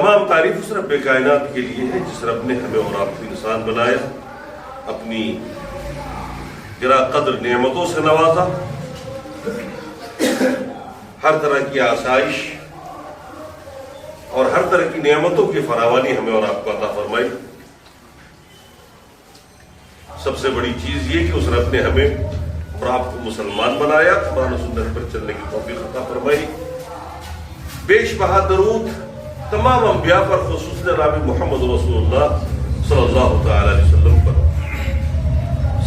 تمام تعریف اس رب کائنات کے لیے ہے جس رب نے ہمیں اور آپ کو انسان بنایا، اپنی گرا قدر نعمتوں سے نوازا، ہر طرح کی آسائش اور ہر طرح کی نعمتوں کی فراوانی ہمیں اور آپ کو عطا فرمائی۔ سب سے بڑی چیز یہ کہ اس رب نے ہمیں اور آپ کو مسلمان بنایا، قرآن و سنت پر چلنے کی توفیق عطا فرمائی۔ بیش بہا درود تمام انبیاء پر، خصوصاً جناب محمد رسول اللہ صلی اللہ تعالی علیہ وسلم پر۔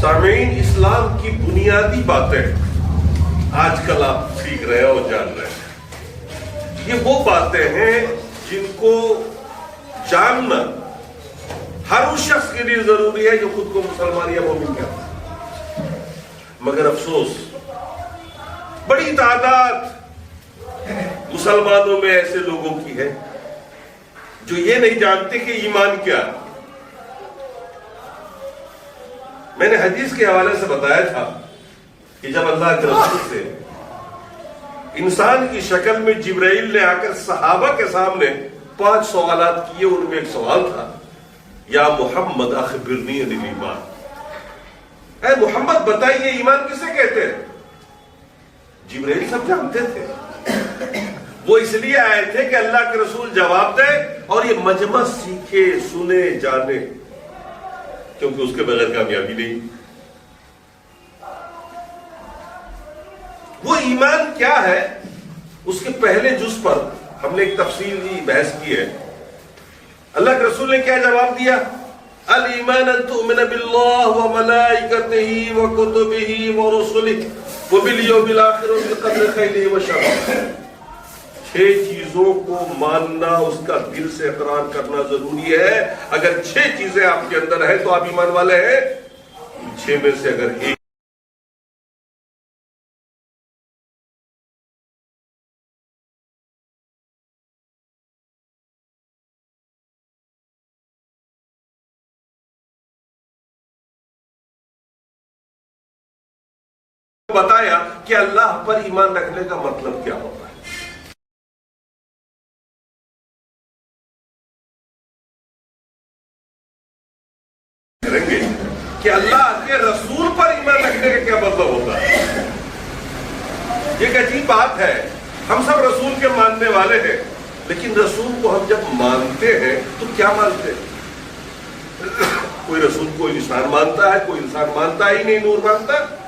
سامعین، اسلام کی بنیادی باتیں آج کل آپ سیکھ رہے ہیں اور جان رہے ہیں۔ یہ وہ باتیں ہیں جن کو جاننا ہر اس شخص کے لیے ضروری ہے جو خود کو مسلمان یا مومن کہتا ہے، مگر افسوس بڑی تعداد مسلمانوں میں ایسے لوگوں کی ہے جو یہ نہیں جانتے کہ ایمان کیا ہے۔ میں نے حدیث کے حوالے سے بتایا تھا کہ جب اللہ کے رسول سے انسان کی شکل میں جبرائیل نے آ کر صحابہ کے سامنے 5 سوالات کیے، ان میں ایک سوال تھا، یا محمد اخبرنی عن الایمان، اے محمد بتائیے ایمان کسے کہتے ہیں؟ جبرائیل سب جانتے تھے، وہ اس لیے آئے تھے کہ اللہ کے رسول جواب دے اور یہ مجمع سیکھے، سنے، جانے، کیونکہ اس کے بغیر کامیابی نہیں۔ وہ ایمان کیا ہے، اس کے پہلے جز پر ہم نے ایک تفصیلی بحث کی ہے۔ اللہ کے رسول نے کیا جواب دیا؟ الایمان ان تؤمن باللہ وملائکتہ وکتبہ ورسلہ وبالیوم الآخر وبالقدر خیرہ وشرہ۔ 6 چیزوں کو ماننا، اس کا دل سے اقرار کرنا ضروری ہے۔ اگر 6 چیزیں آپ کے اندر ہیں تو آپ ایمان والے ہیں۔ 6 میں سے اگر ایک بتایا کہ اللہ پر ایمان رکھنے کا مطلب کیا ہوتا ہے۔ کریں گے کہ اللہ کے رسول پر ایمان رکھنے کا کیا مطلب ہوتا ہے۔ یہ ایک عجیب بات ہے، ہم سب رسول کے ماننے والے ہیں، لیکن رسول کو ہم جب مانتے ہیں تو کیا مانتے ہیں؟ کوئی رسول کو انسان مانتا ہے، کوئی انسان مانتا ہی نہیں، نور مانتا ہے۔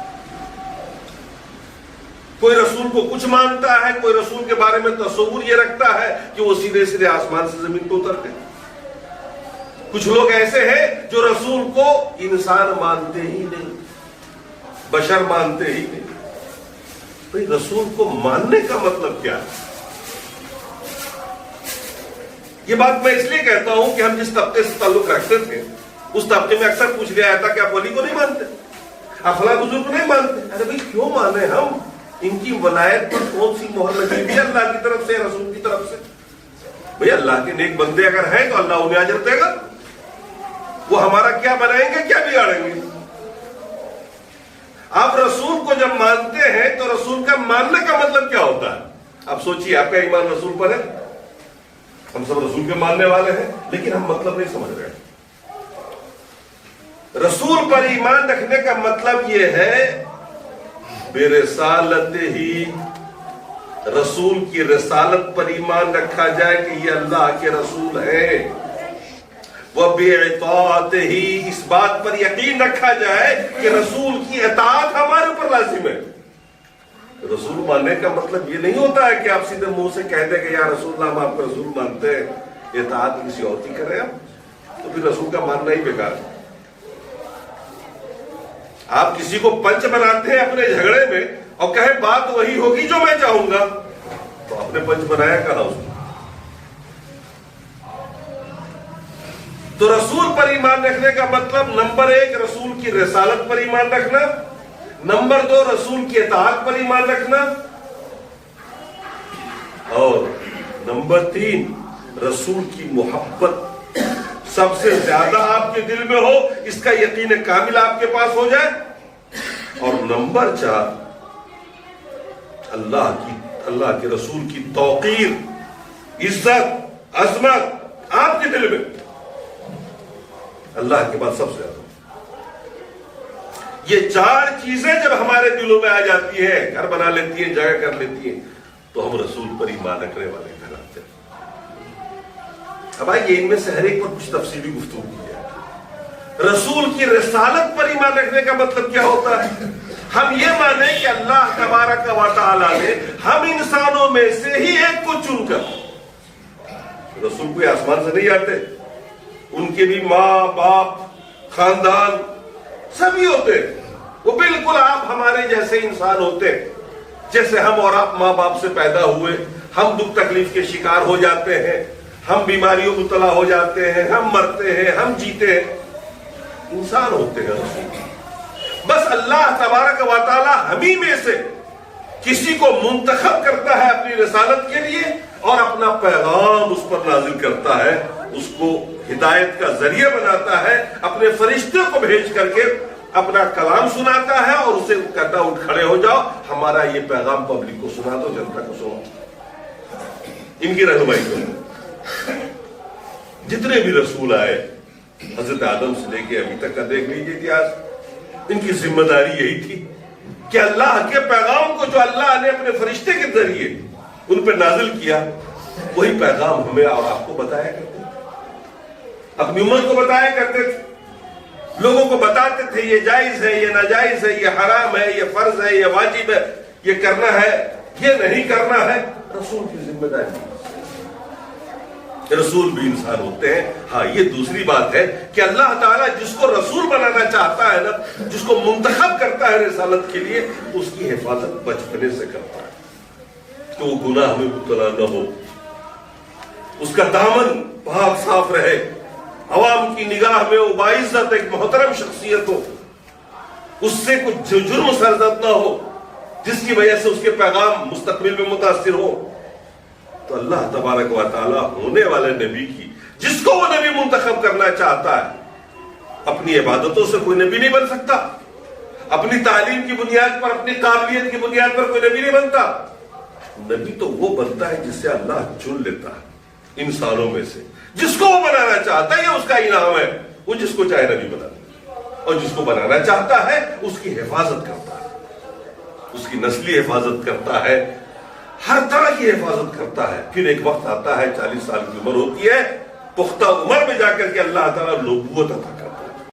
کوئی رسول کو کچھ مانتا ہے، کوئی رسول کے بارے میں تصور یہ رکھتا ہے کہ وہ سیدھے سیدھے آسمان سے زمین پہ اترتے ہیں۔ کچھ لوگ ایسے ہیں جو رسول کو انسان مانتے ہی نہیں، بشر مانتے ہی نہیں۔ بھئی رسول کو ماننے کا مطلب کیا ہے؟ یہ بات میں اس لیے کہتا ہوں کہ ہم جس طبقے سے تعلق رکھتے تھے اس طبقے میں اکثر پوچھ لیا جاتا کہ آپ ولی کو نہیں مانتے، آپ فلاں بزرگ کو نہیں مانتے۔ ارے بھائی کیوں مانے ہم؟ ان کی ولایت پر کون سی مہر لگی ہوئی ہے اللہ کی طرف سے، رسول کی طرف سے؟ بھئی اللہ کے نیک بندے اگر ہیں تو اللہ انہیں اجر دے گا، وہ ہمارا کیا بنائیں گے، کیا بگاڑیں گے؟ آپ رسول کو جب مانتے ہیں تو رسول کا ماننے کا مطلب کیا ہوتا ہے؟ آپ سوچئے، آپ کا ایمان رسول پر ہے، ہم سب رسول کے ماننے والے ہیں، لیکن ہم مطلب نہیں سمجھ رہے۔ رسول پر ایمان رکھنے کا مطلب یہ ہے برسالت ہی، رسول کی رسالت پر ایمان رکھا جائے کہ یہ اللہ کے رسول ہیں۔ وَبِعِطَاعَتِ ہی، اس بات پر یقین رکھا جائے کہ رسول کی اطاعت ہمارے اوپر لازم ہے۔ رسول ماننے کا مطلب یہ نہیں ہوتا ہے کہ آپ سیدھے منہ سے کہہ دیں کہ یا رسول اللہ ہم آپ کا رسول مانتے ہیں، اطاعت کسی اور کی کریں آپ، تو پھر رسول کا ماننا ہی بیکار ہے۔ آپ کسی کو پنچ بناتے ہیں اپنے جھگڑے میں اور کہیں بات وہی ہوگی جو میں چاہوں گا، تو آپ نے پنچ بنایا کہا اس کو۔ تو رسول پر ایمان رکھنے کا مطلب نمبر 1 رسول کی رسالت پر ایمان رکھنا، نمبر 2 رسول کی اطاعت پر ایمان رکھنا، اور نمبر 3 رسول کی محبت سب سے زیادہ آپ کے دل میں ہو، اس کا یقین کامل آپ کے پاس ہو جائے، اور نمبر 4 اللہ کے رسول کی توقیر، عزت، عظمت آپ کے دل میں اللہ کے بعد سب سے زیادہ۔ یہ چار چیزیں جب ہمارے دلوں میں آ جاتی ہیں، گھر بنا لیتی ہیں، جگہ کر لیتی ہیں، تو ہم رسول پر ایمان رکھنے والے کہلاتے ہیں۔ اب آئیے ان میں سے ہر ایک پر کچھ تفصیلی گفتگو کی جائے۔ رسول کی رسالت پر ایمان رکھنے کا مطلب کیا ہوتا ہے؟ ہم یہ مانیں کہ اللہ تبارک و تعالی نے ہم انسانوں میں سے ہی ایک کو چن کر، رسول کوئی آسمان سے نہیں آتے، ان کے بھی ماں باپ خاندان سبھی ہوتے، وہ بالکل آپ ہمارے جیسے انسان ہوتے، جیسے ہم اور آپ ماں باپ سے پیدا ہوئے، ہم دکھ تکلیف کے شکار ہو جاتے ہیں، ہم بیماریوں مبتلا ہو جاتے ہیں، ہم مرتے ہیں، ہم جیتے ہیں، انسان ہوتے ہیں رسول۔ بس اللہ تبارک و تعالی ہمیں میں سے کسی کو منتخب کرتا ہے اپنی رسالت کے لیے اور اپنا پیغام اس پر نازل کرتا ہے، اس کو ہدایت کا ذریعہ بناتا ہے، اپنے فرشتے کو بھیج کر کے اپنا کلام سناتا ہے اور اسے کہتا اٹھ کھڑے ہو جاؤ، ہمارا یہ پیغام پبلک کو سنا دو، جنتا کو سنو، ان کی رہنمائی کرو۔ جتنے بھی رسول آئے حضرت آدم سے لے کے ابھی تک کا دیکھ لیجیے اتہاس، ان کی ذمہ داری یہی تھی کہ اللہ کے پیغام کو جو اللہ نے اپنے فرشتے کے ذریعے ان پہ نازل کیا، وہی پیغام ہمیں اور آپ کو بتایا کرتے تھے، اپنی امت کو بتایا کرتے تھے، لوگوں کو بتاتے تھے یہ جائز ہے، یہ ناجائز ہے، یہ حرام ہے، یہ فرض ہے، یہ واجب ہے، یہ کرنا ہے، یہ نہیں کرنا ہے۔ رسول کی ذمہ داری، رسول بھی انسان ہوتے ہیں۔ ہاں یہ دوسری بات ہے کہ اللہ تعالیٰ جس کو رسول بنانا چاہتا ہے نا، جس کو منتخب کرتا ہے رسالت کے لیے، اس کی حفاظت بچپنے سے کرتا ہے کہ وہ گناہ میں مبتلا نہ ہو، اس کا دامن پاک صاف رہے، عوام کی نگاہ میں وہ باعزت ایک محترم شخصیت ہو، اس سے کچھ جرم سرزد نہ ہو جس کی وجہ سے اس کے پیغام مستقبل میں متاثر ہو۔ تو اللہ تبارک و تعالیٰ ہونے والے نبی کی، جس کو وہ نبی منتخب کرنا چاہتا ہے، اپنی عبادتوں سے کوئی نبی نہیں بن سکتا، اپنی تعلیم کی بنیاد پر، اپنی قابلیت کی بنیاد پر کوئی نبی نہیں بنتا۔ نبی تو وہ بنتا ہے جس سے اللہ چن لیتا ہے انسانوں میں سے، جس کو وہ بنانا چاہتا ہے، یہ اس کا انعام ہے، وہ جس کو چاہے نبی بنا دے، اور جس کو بنانا چاہتا ہے اس کی حفاظت کرتا ہے، اس کی نسلی حفاظت کرتا ہے، ہر طرح کی حفاظت کرتا ہے۔ پھر ایک وقت آتا ہے 40 سال کی عمر ہوتی ہے، پختہ عمر میں جا کر کے اللہ تعالیٰ نبوت عطا کرتا ہے۔